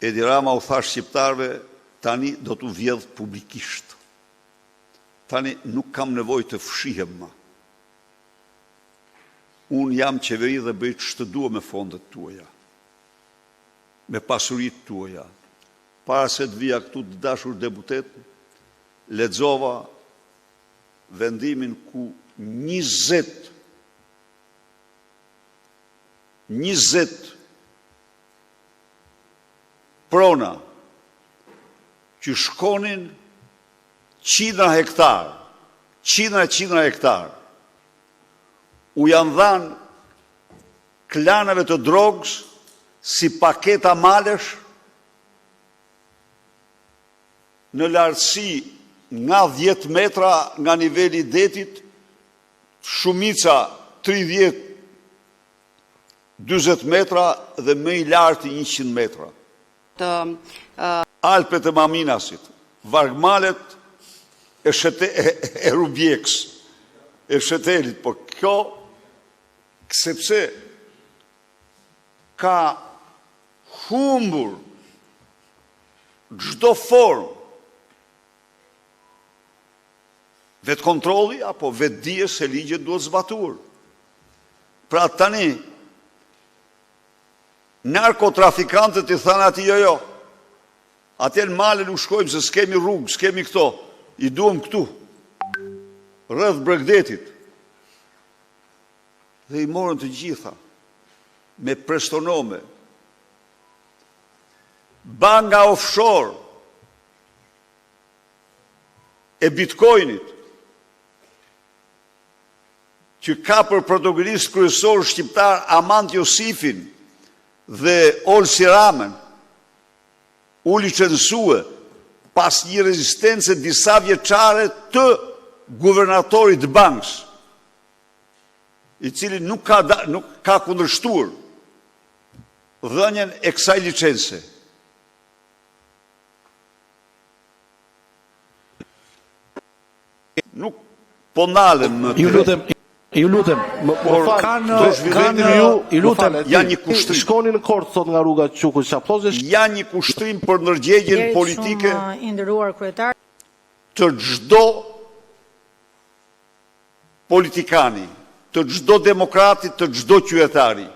Edi Rama u tha shqiptarve, tani do t'u vjedh publikisht. Tani nuk kam nevoj të fshihem ma. Unë jam qeveri dhe bëjt që të dua me fondet tuaja, me pasurit tuaja. Para se të vija këtu të dashur deputet, lexova vendimin ku 20 prona që shkonin qindra hektar, u janë dhanë klaneve të drogës si paketa malesh në lartësi nga 10 metra nga niveli i detit, shumica 30-40 metra dhe më i larti 100 metra. Alpet e Maminasit, vargmalet e Rubjeks, e Shetelit, po kjo, sepse ka humbur çdo formë vetë kontrolli apo vetë dije se ligjet duhet zbatur. Pra tani, narkotrafikantët i thanë ati jo, atje në male nuk shkojmë se s'kemi rrugë, s'kemi këto, i duhem këtu, rreth Bregdetit. Dhe i morën të gjitha, me prestonome, banga offshore, e bitcoinit, që ka për protagonist kryesor shqiptar Amant Josifin dhe Olsi Ramen, u licencue pas një rezistence disa vjeçare të guvernatorit bankës, i cili nuk ka kundërshtuar dhënien e kësaj licence. Nuk po ndalem më të... Ju lutem, janë një kushtrim. Shkoni në Korçë sot nga rruga Quku Çapllozës. Janë një kushtrim për ndërgjegjen politike të çdo politikani, të çdo demokrati, të çdo qytetari.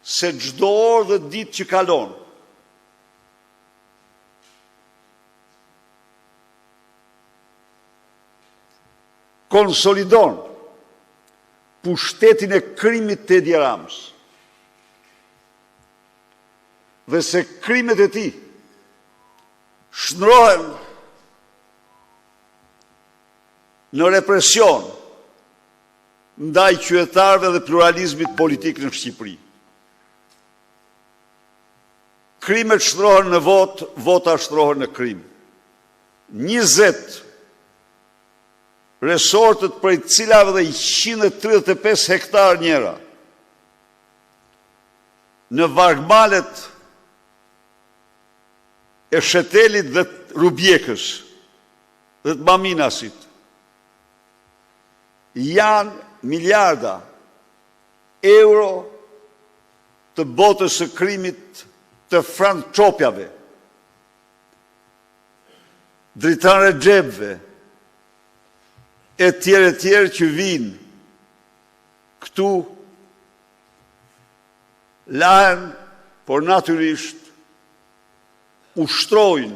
Se çdo orë dhe ditë që kalon, konsolidon pushtetin e krimit të Edi Ramës. Dhe se krimet e tij shndrohen në represion ndaj qytetarëve dhe pluralizmit politik në Shqipëri. Krimet shndrohen në vot, vota shndrohen në krim. 20 resortet për cilave dhe 135 hektar njera në vargmalet e Shetelit dhe Rubjekës dhe të Maminasit janë miliarda euro të botës së krimit të françopjave, dritarë xhepëve, e tjerë që vinë këtu lahen, por natyrisht ushtrojnë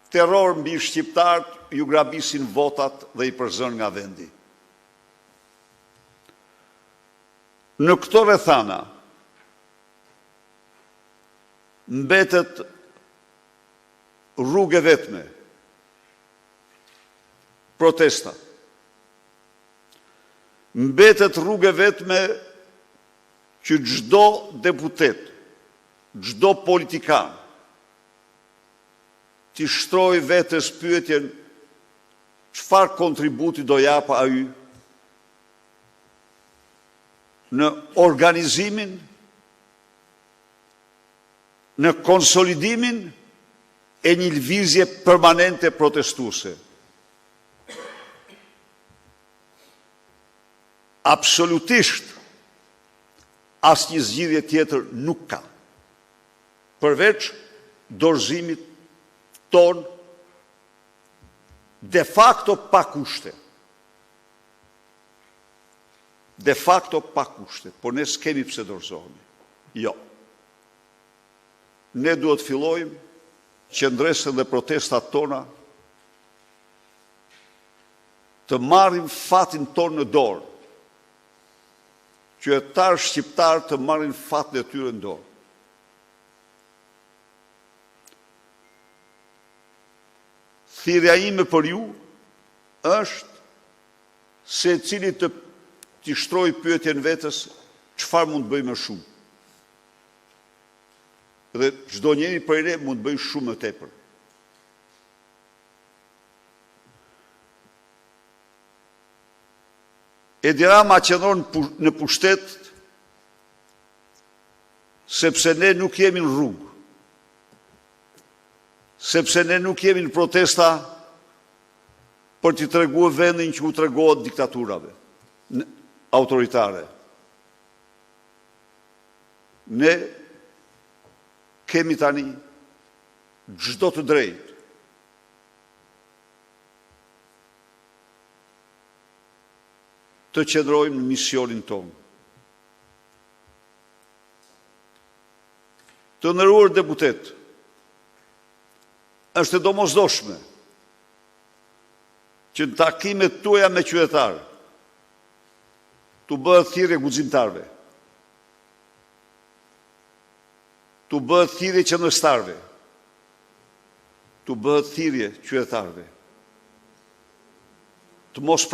terror mbi shqiptarët, ju grabisin votat dhe i përzën nga vendi. Në këto rrethana mbetet rrugë vetme, protesta. Mbetet rrugë vetme që çdo deputet, çdo politikan t'i shtrojë vetes pyetjen çfarë kontributi do jap ai në organizimin, në konsolidimin e një lëvizje permanente protestuese. Absolutisht asnjë zgjidhje tjetër nuk ka, përveç dorëzimit ton de facto pa kushte. De facto pa kushte, por ne s'kemi pse dorëzohemi. Jo. Ne duhet fillojmë qëndresën dhe protestat tona të marrim fatin tonë në dorë. Qytetarë shqiptarë të marrin fatin e tyre në dorë. Thirrja ime për ju është se cili t'i shtroj pyetjen vetës çfarë mund të bëj më shumë. Dhe çdo njeri prej ne mund të bëj shumë më tepër. Edi Rama qëndron në pushtet sepse ne nuk jemi në rrugë, sepse ne nuk jemi në protesta për t'i treguar vendin që u tregohet diktaturave autoritare. Ne kemi tani çdo të drejtë të qëndrojmë në misionin tonë. Të nderuar deputet, është e domosdoshme që në takimet tuaja me qytetarë t'u bëhet thirrje guximtarëve, t'u bëhet thirrje qendrështarëve, t'u bëhet thirrje qytetarëve. Të mos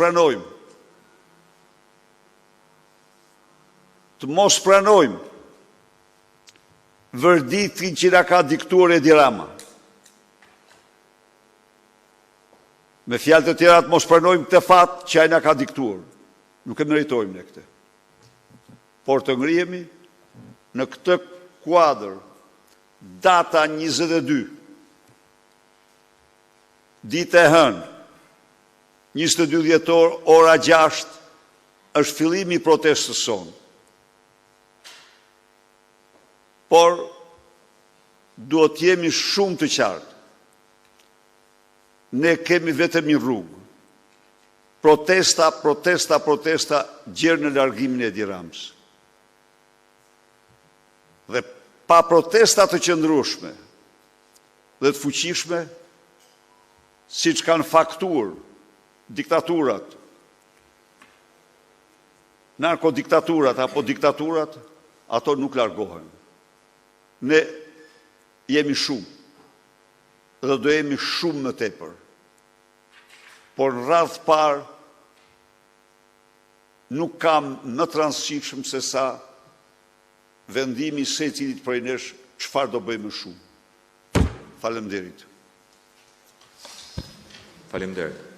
pranojmë verdiktin që na ka diktuar Edi Rama. Me fjalë të tjera, të mos pranojmë këtë fat që ai na ka diktuar. Nuk e meritojmë ne këtë. Por të ngrihemi në këtë kuadër, data 22, ditë e hënë, 22 dhjetor, ora 6, është fillimi i protestës sonë. Por duhet jemi shumë të qartë. Ne kemi vetëm një rrugë. Protesta, gjerë në largimin e Edi Ramës. Dhe pa protesta të qëndrueshme dhe të fuqishme, siç kanë faktuar diktaturat, narkodiktaturat apo diktaturat, ato nuk largohen. Ne jemi shumë dhe do jemi shumë më tepër. Por në radhë parë nuk kam më të rëndësishëm se sa vendimi secilit prej nesh çfarë do bëjmë shumë. Faleminderit. Faleminderit.